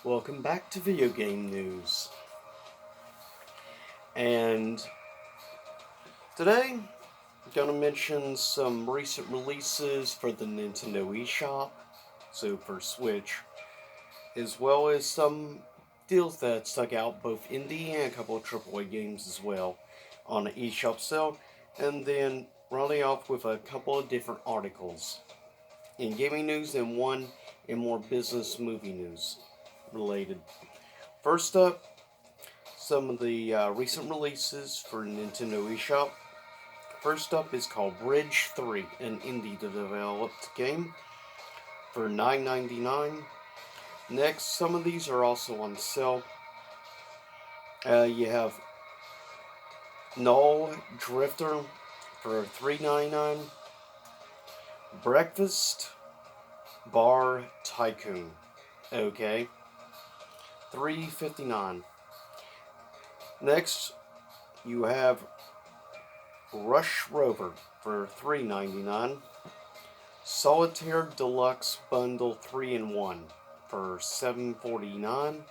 Welcome back to Video Game News. And today, I'm going to mention some recent releases for the Nintendo eShop, so for Switch, as well as some deals that stuck out, both indie and a couple of AAA games as well, on the eShop sale, and then rounding off with a couple of different articles in gaming news and one in more business movie news related. First up, some of the recent releases for Nintendo eShop. First up is called Bridge 3, an indie developed game for $9.99. Next, some of these are also on sale. You have Null Drifter for $3.99. Breakfast Bar Tycoon, okay, $3.59. Next, you have Rush Rover for $3.99. Solitaire Deluxe Bundle 3 in 1 for $7.49.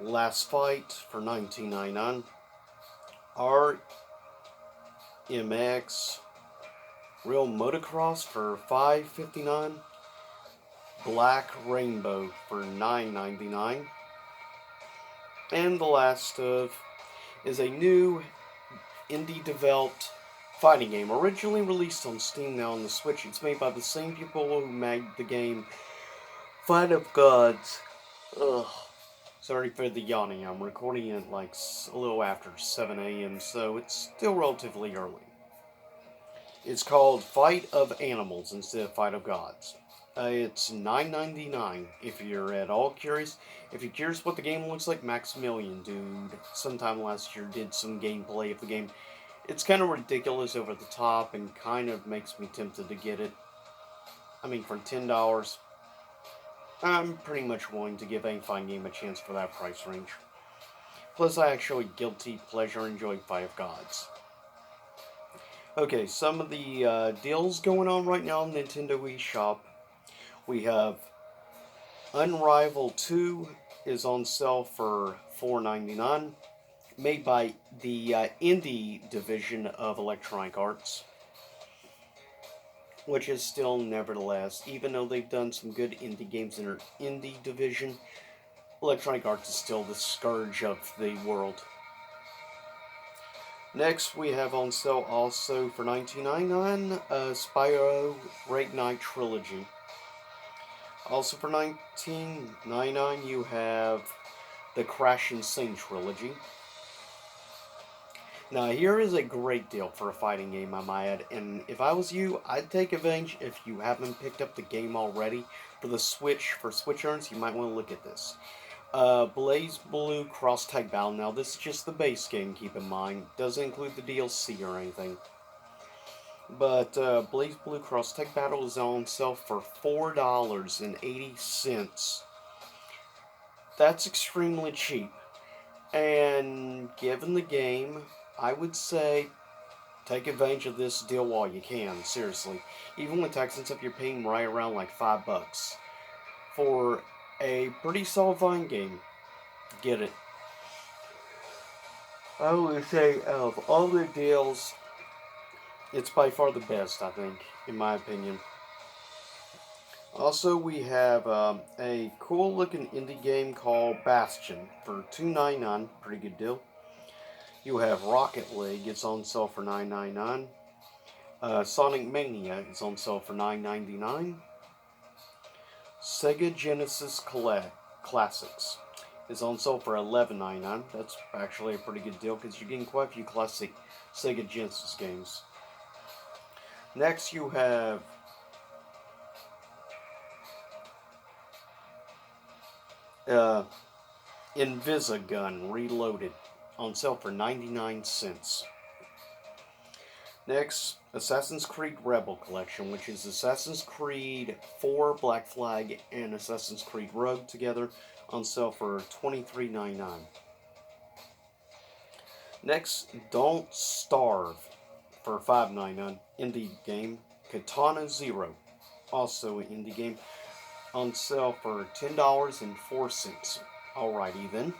Last Fight for $19.99. RMX Real Motocross for $5.59. Black Rainbow for $9.99. And the last of is a new indie developed fighting game, originally released on Steam, now on the Switch. It's made by the same people who made the game Fight of Gods. Ugh. Sorry for the yawning. I'm recording it like a little after 7 a.m., so it's still relatively early. It's called Fight of Animals instead of Fight of Gods. It's $9.99 if you're at all curious. If you're curious what the game looks like, Maximilian Dude, sometime last year, did some gameplay of the game. It's kind of ridiculous, over the top, and kind of makes me tempted to get it. I mean, for $10, I'm pretty much willing to give any fine game a chance for that price range. Plus, I actually guilty pleasure enjoy Fight of Gods. Okay, some of the deals going on right now on Nintendo eShop. We have Unrivaled 2 is on sale for $4.99, made by the indie division of Electronic Arts, which is still, nevertheless, even though they've done some good indie games in their indie division, Electronic Arts is still the scourge of the world. Next, we have on sale also for $19.99 Spyro Reignite Trilogy. Also for $19.99 you have the Crash and Sing Trilogy. Now, here is a great deal for a fighting game, I might add, and if I was you, I'd take advantage. If you haven't picked up the game already for the Switch, for Switch owners, you might want to look at this. BlazBlue Cross Tag Battle. Now, this is just the base game, keep in mind. Doesn't include the DLC or anything. But BlazBlue Cross Tag Battle is on sale for $4.80. That's extremely cheap. And given the game, I would say take advantage of this deal while you can, seriously. Even with tax and stuff, you're paying right around like $5 for a pretty solid fine game. Get it. I would say of all the deals, it's by far the best, I think, in my opinion. Also, we have a cool looking indie game called Bastion for $2.99, pretty good deal. You have Rocket League, it's on sale for $9.99. Sonic Mania is on sale for $9.99. Sega Genesis Classics is on sale for $11.99. That's actually a pretty good deal because you're getting quite a few classic Sega Genesis games. Next, you have Invisigun Reloaded on sale for 99 cents. Next, Assassin's Creed Rebel Collection, which is Assassin's Creed 4 Black Flag and Assassin's Creed Rogue together, on sale for $23.99. Next, Don't Starve for $5.99. Indie game. Katana Zero, also an indie game. on sale for $10.04. Alrighty then.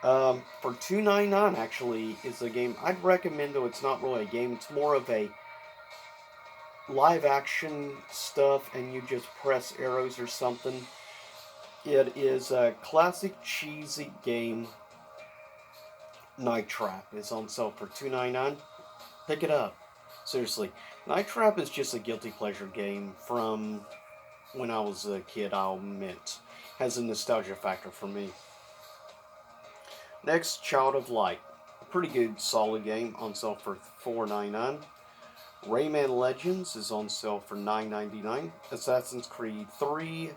For $2.99 actually is a game I'd recommend, though it's not really a game. It's more of a live action stuff, and you just press arrows or something. It is a classic cheesy game. Night Trap is on sale for $2.99. Pick it up. Seriously, Night Trap is just a guilty pleasure game from when I was a kid, I'll admit. Has a nostalgia factor for me. Next, Child of Light. A pretty good, solid game on sale for $4.99. Rayman Legends is on sale for $9.99. Assassin's Creed 3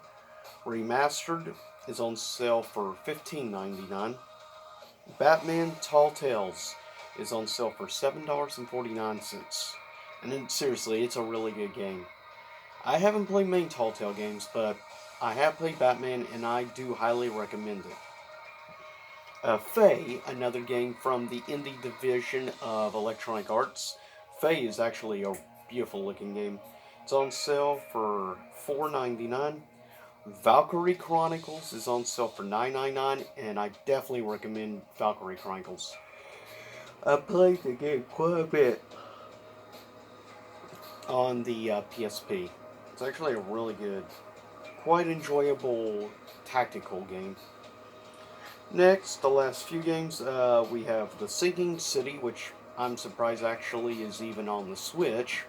Remastered is on sale for $15.99. Batman Tall Tales is on sale for $7.49. And then, seriously, it's a really good game. I haven't played many Tall Tale games, but I have played Batman, and I do highly recommend it. Faye, another game from the indie division of Electronic Arts. Faye is actually a beautiful looking game. It's on sale for $4.99. Valkyrie Chronicles is on sale for $9.99, and I definitely recommend Valkyrie Chronicles. I played the game quite a bit on the PSP. It's actually a really good, quite enjoyable tactical game. Next, the last few games, we have The Sinking City, which I'm surprised actually is even on the Switch.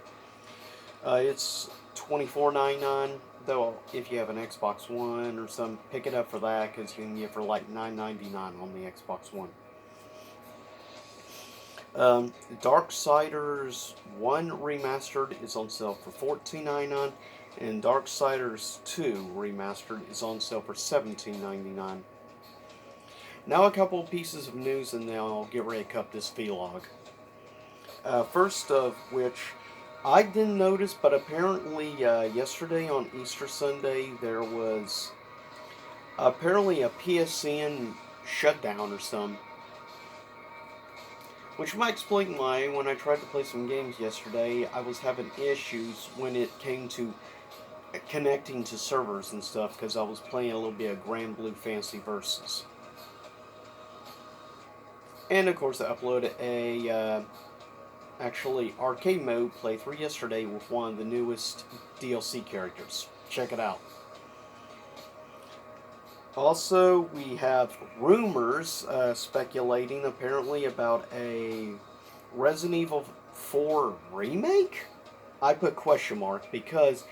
It's $24.99, though if you have an Xbox One or something, pick it up for that, because you can get it for like $9.99 on the Xbox One. Darksiders 1 Remastered is on sale for $14.99, and Darksiders 2 Remastered is on sale for $17.99. Now a couple of pieces of news, and then I'll get ready to cut this vlog. First of which, I didn't notice, but apparently yesterday on Easter Sunday there was apparently a PSN shutdown or something. Which might explain why, when I tried to play some games yesterday, I was having issues when it came to connecting to servers and stuff, because I was playing a little bit of Grand Blue Fantasy Versus. And of course I uploaded a actually arcade mode playthrough yesterday with one of the newest DLC characters. Check it out. Also, we have rumors speculating apparently about a Resident Evil 4 remake? I put question mark because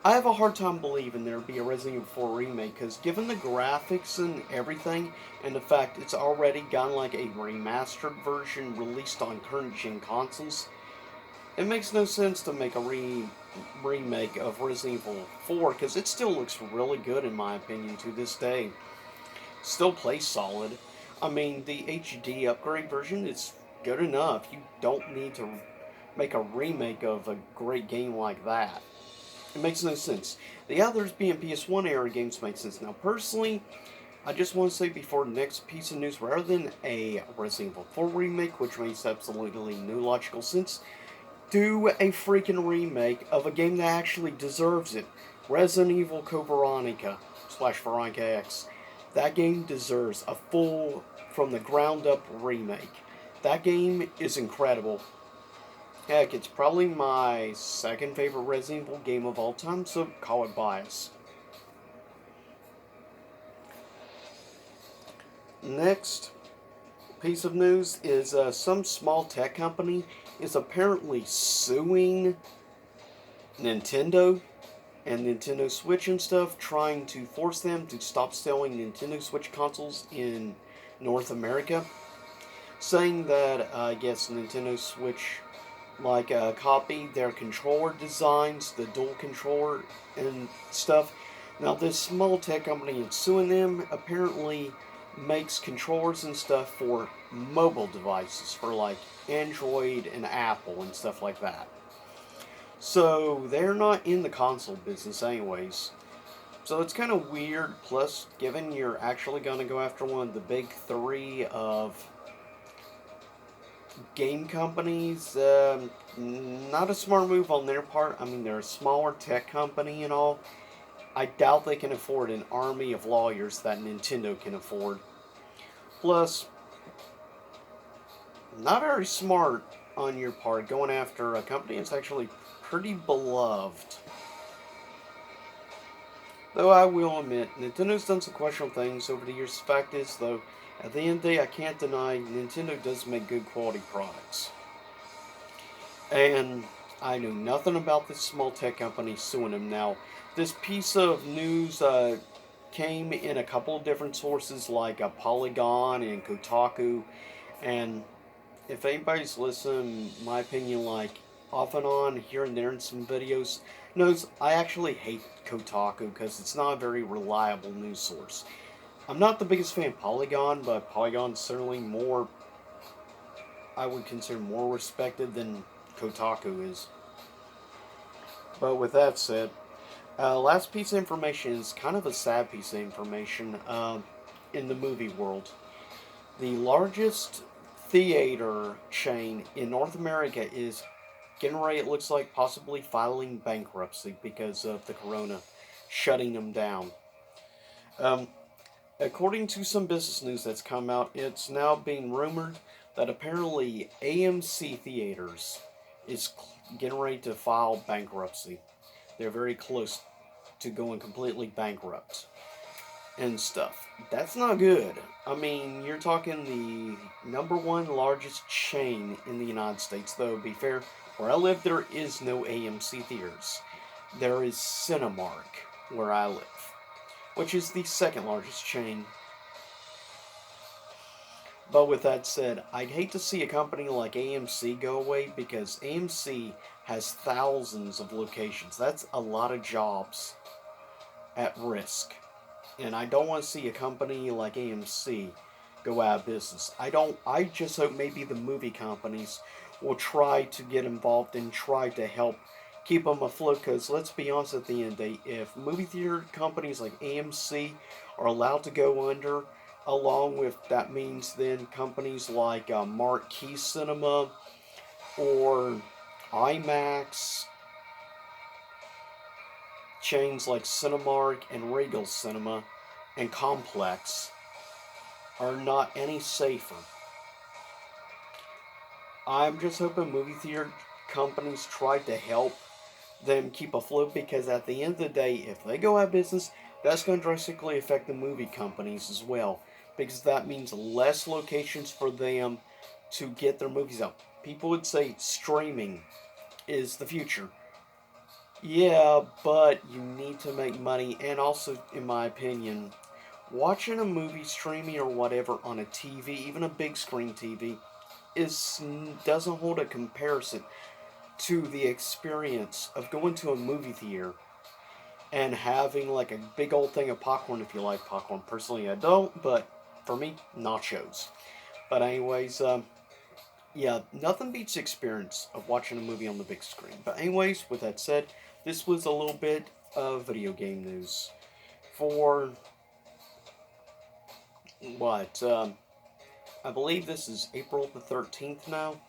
I have a hard time believing there would be a Resident Evil 4 remake, because given the graphics and everything, and the fact it's already gotten like a remastered version released on current gen consoles, it makes no sense to make a remake of Resident Evil 4, because it still looks really good in my opinion to this day. Still plays solid. I mean, the HD upgrade version is good enough. You don't need to make a remake of a great game like that. It makes no sense. The others being PS1 era games make sense. Now, personally, I just want to say before the next piece of news, rather than a Resident Evil 4 remake, which makes absolutely no logical sense, do a freaking remake of a game that actually deserves it. Resident Evil Code Veronica / Veronica X. That game deserves a full, from the ground up remake. That game is incredible. Heck, it's probably my second favorite Resident Evil game of all time, so call it bias. Next piece of news is some small tech company is apparently suing Nintendo and Nintendo Switch and stuff, trying to force them to stop selling Nintendo Switch consoles in North America, saying that I guess Nintendo Switch copied their controller designs, the dual controller and stuff. Now this small tech company is suing them, apparently makes controllers and stuff for mobile devices, for like Android and Apple and stuff like that. So they're not in the console business anyways. So it's kind of weird, plus given you're actually going to go after one of the big three of game companies, not a smart move on their part. I mean, they're a smaller tech company and all. I doubt they can afford an army of lawyers that Nintendo can afford. Plus, not very smart on your part going after a company that's actually pretty beloved. Though I will admit, Nintendo's done some questionable things over the years. The fact is, though, at the end of the day, I can't deny Nintendo does make good quality products. And I knew nothing about this small tech company suing them. Now, this piece of news came in a couple of different sources like Polygon and Kotaku. And if anybody's listening, my opinion, like off and on, here and there in some videos, knows I actually hate Kotaku because it's not a very reliable news source. I'm not the biggest fan of Polygon, but Polygon's certainly more, I would consider more respected than Kotaku is. But with that said, last piece of information is kind of a sad piece of information in the movie world. The largest theater chain in North America is getting ready, it looks like, possibly filing bankruptcy because of the corona shutting them down. Um, According to some business news that's come out, it's now being rumored that apparently AMC Theaters is getting ready to file bankruptcy. They're very close to going completely bankrupt and stuff. That's not good. I mean, you're talking the number one largest chain in the United States, though, to be fair, where I live, there is no AMC theaters. There is Cinemark, where I live, which is the second largest chain. But with that said, I'd hate to see a company like AMC go away because AMC has thousands of locations. That's a lot of jobs at risk. And I don't want to see a company like AMC go out of business. I just hope maybe the movie companies will try to get involved and try to help keep them afloat, because let's be honest, at the end of the day, if movie theater companies like AMC are allowed to go under, along with that means then companies like Marquee Cinema or IMAX, chains like Cinemark and Regal Cinema and Complex are not any safer. I'm just hoping movie theater companies try to help them keep afloat, because at the end of the day, if they go out of business, that's going to drastically affect the movie companies as well, because that means less locations for them to get their movies out. People would say streaming is the future. Yeah, but you need to make money, and also, in my opinion, watching a movie streaming or whatever on a TV, even a big screen TV, doesn't hold a comparison to the experience of going to a movie theater and having like a big old thing of popcorn if you like popcorn. Personally, I don't, but for me, nachos. But anyways, yeah, nothing beats the experience of watching a movie on the big screen. But anyways, with that said, this was a little bit of video game news for what? I believe this is April the 13th now.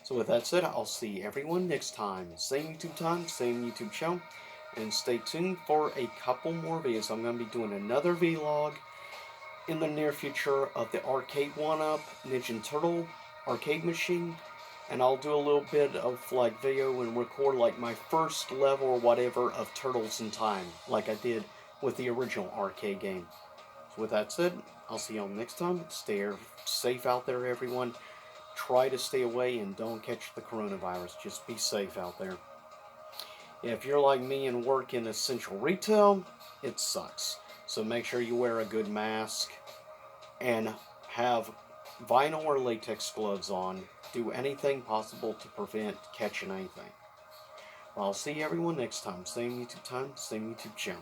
So with that said, I'll see everyone next time. Same YouTube time, same YouTube channel. And stay tuned for a couple more videos. I'm going to be doing another vlog in the near future of the arcade 1-up Ninja Turtle arcade machine. And I'll do a little bit of like video and record like my first level or whatever of Turtles in Time, like I did with the original arcade game. So with that said, I'll see y'all next time. Stay safe out there, everyone. Try to stay away and don't catch the coronavirus. Just be safe out there. If you're like me and work in essential retail, it sucks. So make sure you wear a good mask and have vinyl or latex gloves on. Do anything possible to prevent catching anything. Well, I'll see everyone next time. Same YouTube time, same YouTube channel.